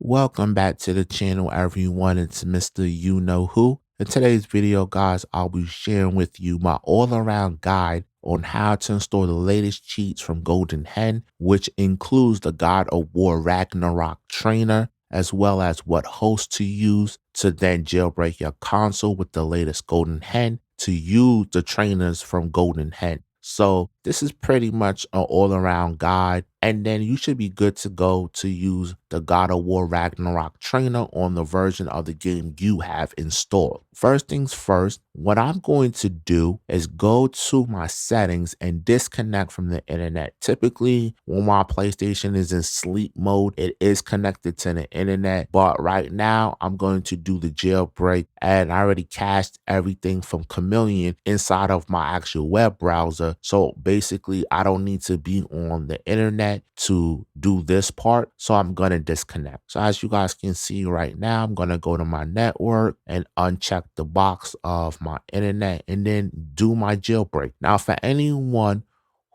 Welcome back to the channel, everyone. It's Mr. You Know Who. In today's video, guys, I'll be sharing with you my all-around guide on how to install the latest cheats from GoldHEN, which includes the God of War Ragnarok trainer, as well as what host to use to then jailbreak your console with the latest GoldHEN to use the trainers from GoldHEN. So this is pretty much an all-around guide, and then you should be good to go to use the God of War Ragnarok trainer on the version of the game you have installed. First things first, what I'm going to do is go to my settings and disconnect from the internet. Typically, when my PlayStation is in sleep mode, it is connected to the internet, but right now I'm going to do the jailbreak, and I already cached everything from Kameleon inside of my actual web browser. So basically, I don't need to be on the internet to do this part. So I'm going to disconnect. So as you guys can see right now, I'm going to go to my network and uncheck the box of my internet and then do my jailbreak. Now, for anyone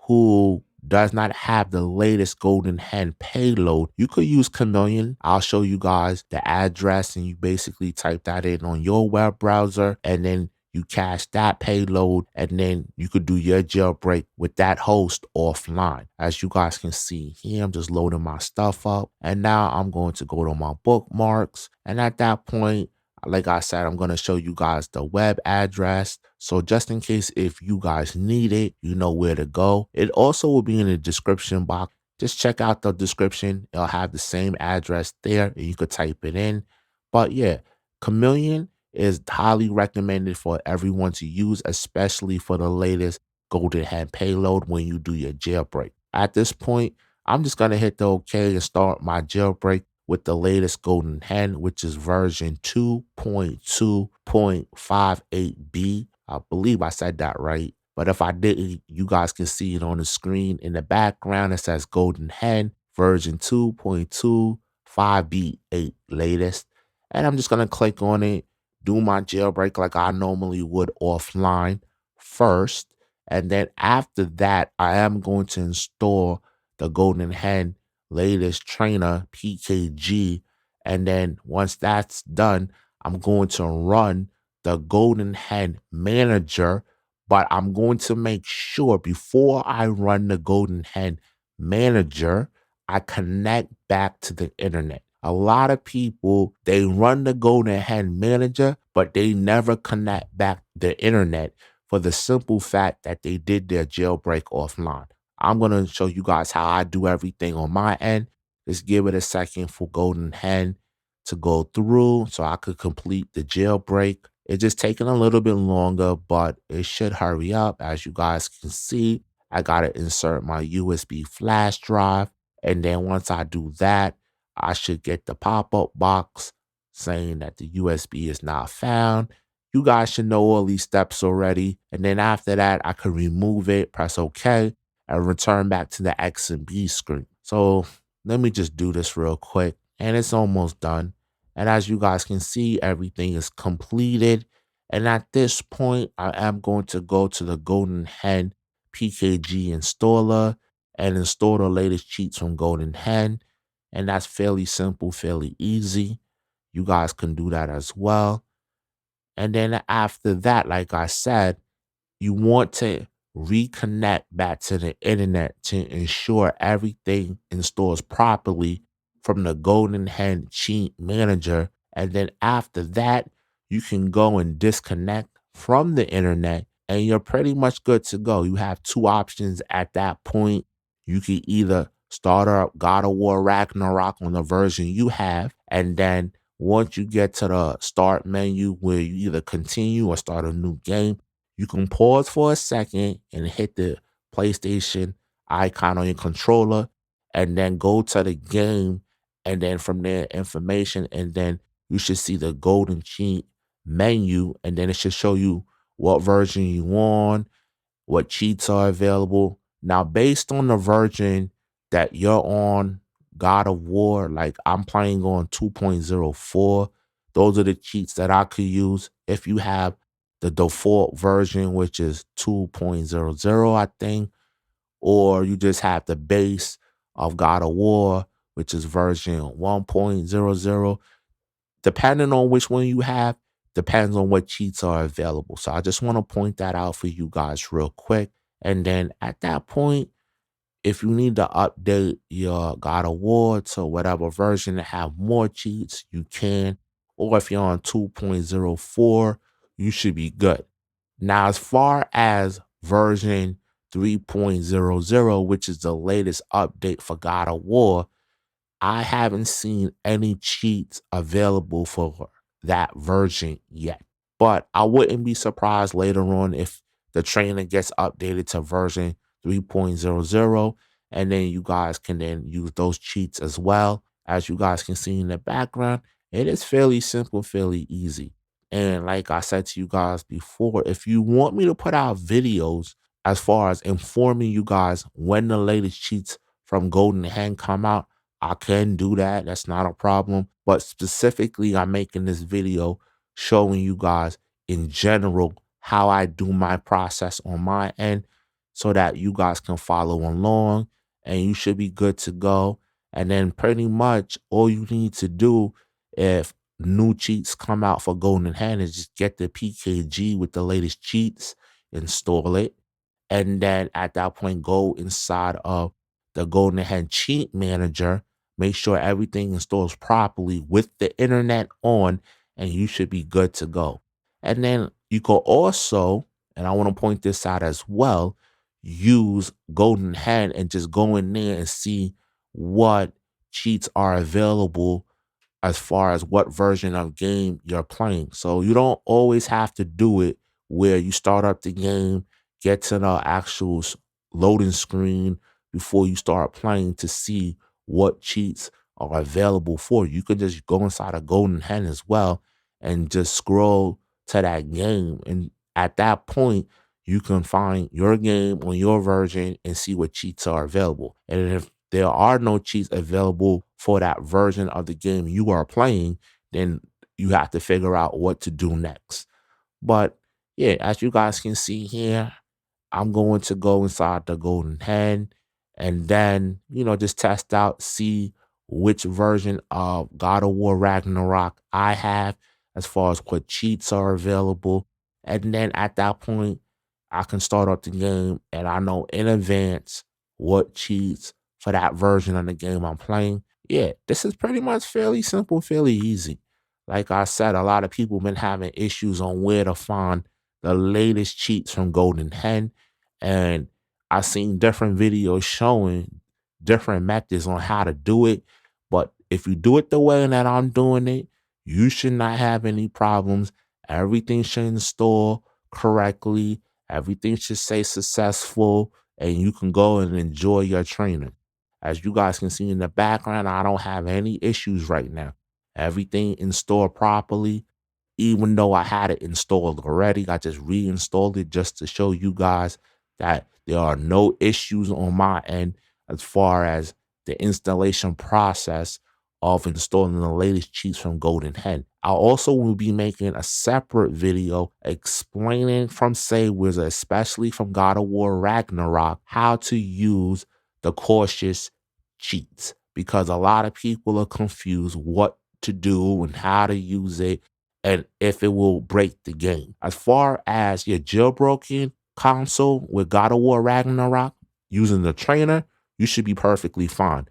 who does not have the latest GoldHEN payload, you could use Kameleon. I'll show you guys the address, and you basically type that in on your web browser, and then you cache that payload, and then you could do your jailbreak with that host offline. As you guys can see here, I'm just loading my stuff up, and now I'm going to go to my bookmarks, and at that point, like I said, I'm going to show you guys the web address. So just in case if you guys need it, you know where to go. It also will be in the description box. Just check out the description. It'll have the same address there, and you could type it in. But yeah, Kameleon is highly recommended for everyone to use, especially for the latest GoldHEN payload when you do your jailbreak. At this point, I'm just going to hit the OK and start my jailbreak with the latest GoldHEN, which is version 2.2.5.8b. I believe I said that right. But if I didn't, you guys can see it on the screen. In the background, it says GoldHEN version 2.2.5b8 latest. And I'm just going to click on it, do my jailbreak like I normally would offline first. And then after that, I am going to install the GoldHEN latest trainer PKG. And then once that's done, I'm going to run the GoldHEN manager, but I'm going to make sure before I run the GoldHEN manager, I connect back to the internet. A lot of people, they run the GoldHEN manager, but they never connect back the internet for the simple fact that they did their jailbreak offline. I'm going to show you guys how I do everything on my end. Just give it a second for GoldHEN to go through so I could complete the jailbreak. It's just taking a little bit longer, but it should hurry up. As you guys can see, I got to insert my USB flash drive. And then once I do that, I should get the pop-up box saying that the USB is not found. You guys should know all these steps already. And then after that, I could remove it, press OK, and return back to the X and B screen. So let me just do this real quick. And it's almost done. And as you guys can see, everything is completed. And at this point, I am going to go to the GoldHEN PKG installer and install the latest cheats from GoldHEN. And that's fairly simple, fairly easy. You guys can do that as well. And then after that, like I said, you want to reconnect back to the internet to ensure everything installs properly from the GoldHEN cheat manager. And then after that, you can go and disconnect from the internet, and you're pretty much good to go. You have two options at that point. You can either start up God of War Ragnarok on the version you have, and then once you get to the start menu where you either continue or start a new game, you can pause for a second and hit the PlayStation icon on your controller, and then go to the game, and then from there information, and then you should see the golden cheat menu, and then it should show you what version you on, what cheats are available. Now, based on the version that you're on, God of War, like I'm playing on 2.04, those are the cheats that I could use. If you have the default version, which is 2.00, I think, or you just have the base of God of War, which is version 1.00. Depending on which one you have, depends on what cheats are available. So I just want to point that out for you guys real quick. And then at that point, if you need to update your God of War to whatever version to have more cheats, you can. Or if you're on 2.04, you should be good. Now, as far as version 3.00, which is the latest update for God of War, I haven't seen any cheats available for that version yet. But I wouldn't be surprised later on if the trainer gets updated to version 3.00, and then you guys can then use those cheats as well. As you guys can see in the background, it is fairly simple, fairly easy. And like I said to you guys before, if you want me to put out videos as far as informing you guys when the latest cheats from GoldHEN come out, I can do that. That's not a problem. But specifically, I'm making this video showing you guys in general how I do my process on my end so that you guys can follow along and you should be good to go. And then pretty much all you need to do if new cheats come out for GoldHEN is just get the PKG with the latest cheats, install it, and then at that point, go inside of the GoldHEN Cheat Manager. Make sure everything installs properly with the internet on, and you should be good to go. And then you can also, and I want to point this out as well, use GoldHEN and just go in there and see what cheats are available as far as what version of game you're playing. So you don't always have to do it where you start up the game, get to the actual loading screen before you start playing to see what cheats are available for you. You can just go inside of GoldHEN as well and just scroll to that game. And at that point, you can find your game on your version and see what cheats are available. And if there are no cheats available for that version of the game you are playing, then you have to figure out what to do next. But yeah, as you guys can see here, I'm going to go inside the GoldHEN and then, just test out, see which version of God of War Ragnarok I have as far as what cheats are available. And then at that point, I can start up the game and I know in advance what cheats for that version of the game I'm playing. Yeah, this is pretty much fairly simple, fairly easy. Like I said, a lot of people been having issues on where to find the latest cheats from GoldHEN, and I've seen different videos showing different methods on how to do it. But if you do it the way that I'm doing it, you should not have any problems. Everything should install correctly. Everything should say successful, and you can go and enjoy your training. As you guys can see in the background, I don't have any issues right now. Everything installed properly. Even though I had it installed already, I just reinstalled it just to show you guys that there are no issues on my end as far as the installation process of installing the latest cheats from GoldHEN. I also will be making a separate video explaining from Saves, especially from God of War Ragnarok, how to use the cautious cheats, because a lot of people are confused what to do and how to use it and if it will break the game. As far as your jailbroken console with God of War Ragnarok using the trainer, you should be perfectly fine.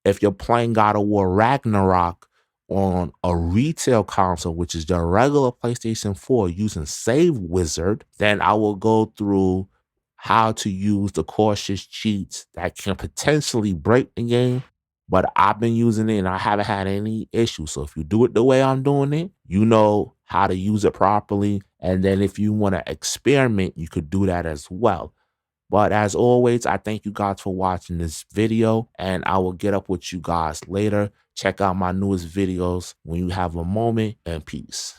If you're playing God of War Ragnarok on a retail console, which is the regular PlayStation 4 using Save Wizard, then I will go through how to use the cautious cheats that can potentially break the game. But I've been using it and I haven't had any issues. So if you do it the way I'm doing it, you know how to use it properly. And then if you want to experiment, you could do that as well. But as always, I thank you guys for watching this video, and I will get up with you guys later. Check out my newest videos when you have a moment, and peace.